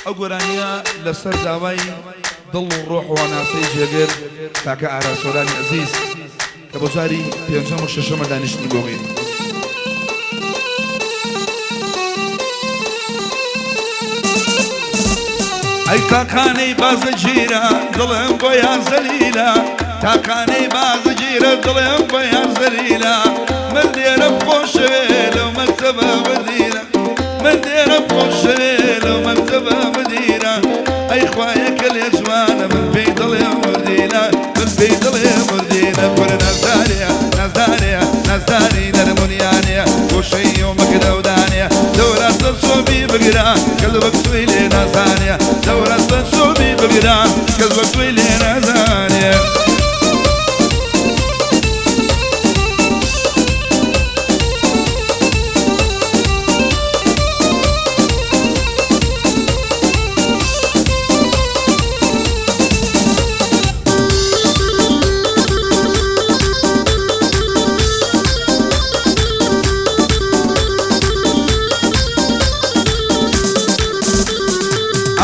ئەو گۆرانیە لەسەر داوای دڵ و ڕۆح و ناسەی جێگەر تاکە ئاراسۆرانی عەزیز کە بۆ جاری پێنجەم و شەشەمە دانیشتنی بۆغین. ئەی تاقانەی بازە گیرە دڵم بۆیان زەلیلە، تاقانەی بازە گیرە دڵم بۆیان زەلیلە، من لێرە خۆشەوێ لەو مەکتەبە بەدیرە، من لێرە خۆشەوێ لەو مەکتەبە بەدیرە، ئەی خوایە کە لێ جوانە من پێی دڵێ وردینە، من پێی دڵێ وردینە، کورە نەزدارەیە نەزدارەیە نەزداری نەرمونیانەیە، گۆشەی و مەکرە و دانەیە، دەوراستە سۆبی بگرە کەس وەک توی لێ نازانەیە، دەوراستە سۆبی بگرە کەس وەک توی لێ نازانەیە.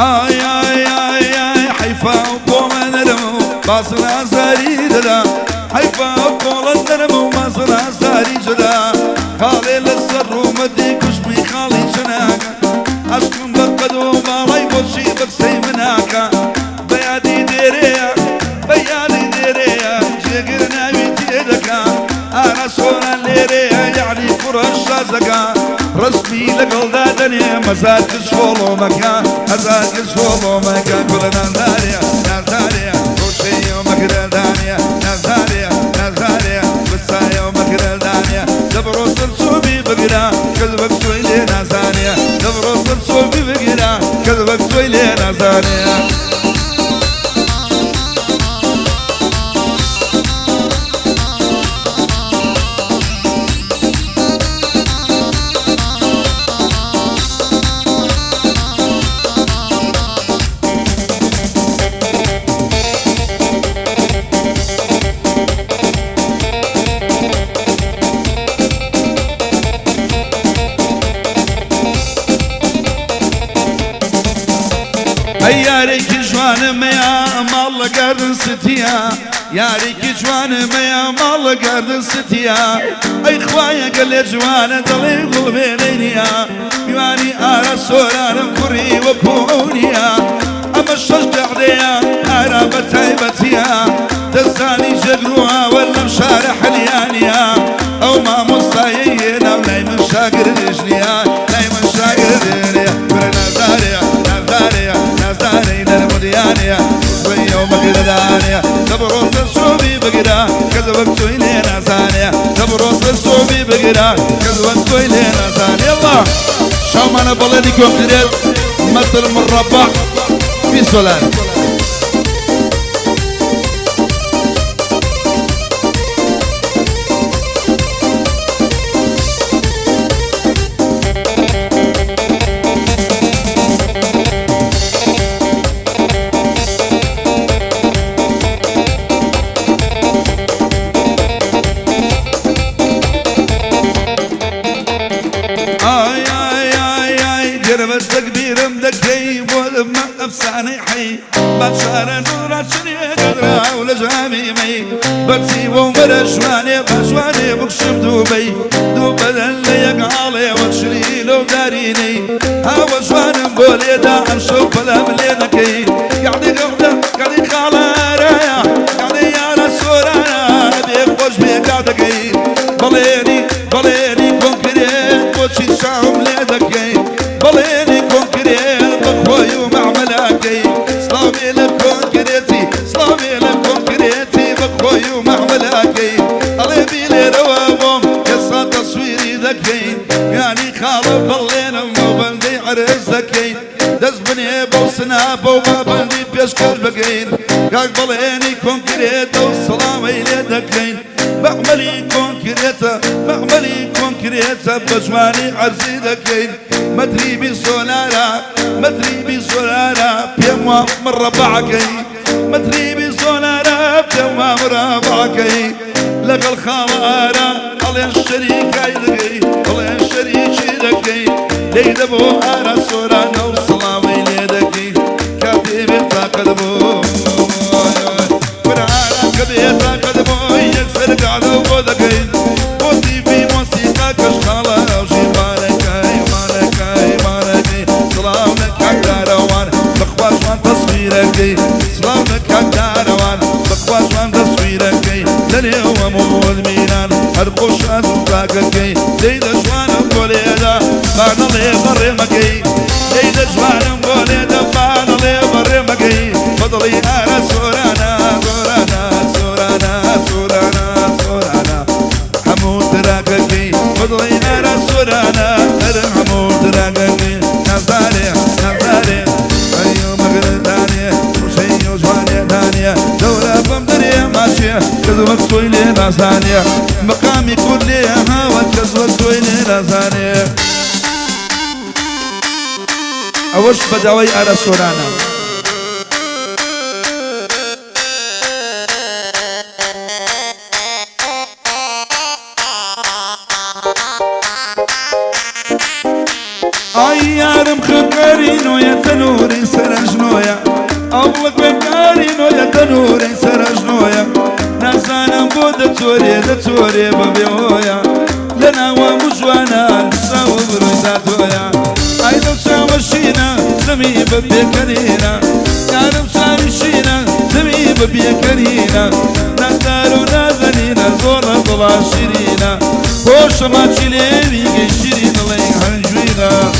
آی آی آی آی حیفا و قوڵە نەرم و باسن ئازاری دەدا، حیفا و قوڵە نەرم و باسن ئازاری جەدا، خاڵێ لەسەر ڕوومەتی کوشمی خاڵی چناکە، عەشقم بە قەد و باڵای بۆچی بە قسەی مناکە، بە یادی دێرەیە بە یادی دێرەیە جێگر ناوی تێدەکا، ئاراسۆران لێرەیە یعنی کوڕە شازەکە، ڕسمی لەگەڵدا دەنێ مەزار کش فۆڵۆمەکە، هەزار کش فۆڵۆمەکە، کوڵە نازدارەیە نازدارەیە گۆشەی و مەکرەدانەیە، نازدارەیە نازدارەیە بسایە و مەکرەدانەیە، دەبڕۆ سەر سۆبی بگرە کەس وەک تۆی لێ نازانەیە، دەبڕۆ سەر سۆبی بگرە کەس وەک تۆی لێ نازانەیە. ئەی یارێکی جوانمەیە ماڵ لە گاردن ستیە، یارێکی جوانمەیە ماڵ لە گاردن ستیە، ئەی خوایە گە لێ جوانە دڵێ گوڵبێنەی نییە، میوانی ئاراسۆرانم کوڕی وەکو ئەو نییە، ئەمە شەش دەعدەیە ئارا بە تایبەتیە، دەزانی ژەگرووە وە لەم شارە حەلیانیە، ئەو مامۆستایە هێنا و لای من شاگردش نییە، لای من شاگردێنێ، کوڕە نازدارەیە نازدارەیە نازدارەی نەرمونیانەیە، گوێیە و مەکرەدانەیە، دەبڕۆ سەر سۆبی بگرە کەس وەک تۆی لێ نازانەیە، دەبڕۆ سەر سۆبی بگرە کەس وەک تۆی لێ نازانێ. یەڵڵا شاومانە بەڵێنی کۆنکرێت مەثل مربع $20. آی آی آی آی گربت تکبیرم دەکەی بۆ لەمە ئەفسانەی حەی، بەشارە نوورە چنێ گەدرا و لە ژامیمەی، بەرچی بۆ مەرە شوانێ بەشوانێ بکشم دووبەی، دوو بەدەن لە یەک هاڵێ وەک شری لەو دارینەی، هاوە جوانم بۆ لێدا ئەم شەو پەلام لێ نەکەی، یعنی گەڵدە گەڵی خاڵارایە یعنی یارە سۆرانە بێ خۆش بێگا دەکەی، بەڵێنی بەڵێنی کۆنکرێت بۆچی شاوم لێ دەکەی، بەڵێنی کۆنکرێت بە خۆی و مەعمەلاکەی، سڵاوێ لە کۆنکرێتی سڵاوێ لە کۆنکرێتی بە خۆی و مەعمەلاکەی، ئەڵێ بی لێرەوە بۆم ئێستا تەسویری دەکەین، یانی خاڵە بەڵێنم و بەندەی عەرز دەکەین، دەست بنێ بەو سناپە و بابەندی پێشکەش بگەین، کاک بەڵێنی کۆنکرێتە و سڵاوەی لێ دەکەین، بەعمەلی کۆنکرێتە بەعمەلی کۆنکرێتە بە جوانی عەرزی دەکەین، مەتریبی سۆلارە مەتریبی سۆلارە پێم وا مڕەبەعەکەی، مەتریبی سۆلارە پێم وا مڕەبەعەکەی، لەگەڵ خاڵارە ئەڵێن شەریکای دەکەی، ئەڵێن شەریکی دەکەی، لێی دەبۆ ئاراسۆرانە و سڵاوەی لێ دەکەی. كبيتا قدمو يكسر قعدة وبودكي وطي في موسيقى كشخالة وشي مالكي مالكي مالكي سلامك عالداروان بخواش وان تصويركي سلامك عالداروان بخواش وان تصويركي لليوم مول مينان هرقوش أزوكاكي ليدا جوانم قوليدا بانا لي برمكي ليدا جوانم قوليدا بانا لي برمكي فضلي أنا سورانا سورانا سورانا سورانا سورانا حمود راككي فضلي أنا سورانا حمود راككي نزاري نزاري أيوم مغرب دانية وشيء جوانية دانية دولة بمدرية ماشية كذبك تويلي ناسانية مقامي كلها هوا كذبك تويلي ناسانية أوش بدوي أنا سورانا أيارم خكارينو يا تنوري سرجنويا أولك بكارينو يا تنوري سرجنويا ناسانا بود توري ببيويا لنا ومجوانا نساو برويزاتويا أيضا سامشينا زمي ببيكرينا كانم سامشينا زمي ببيكرينا نازارو نازنينا زورنا ضلاشرينا خوش ما تشيلي شيرين الله يحنجوينا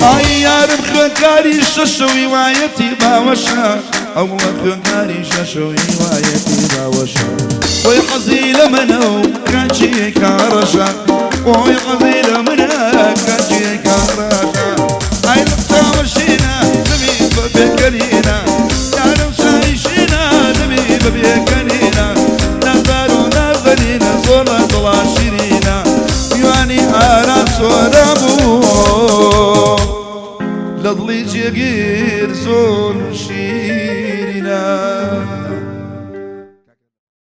أيارم خنكاري ششوي وايتي باوشا أول خنكاري ششوي وايتي باوشا ويقزيل منو كاجي كارشا ويقزيل منو كاجي كارشا أي نفتامشينا نبي ببيكرينا يعني مسايشينا نبي ببيكرينا نظروا نظرينا زورنا ضلاشرينا يعني أراس ورابو لضلي جير زور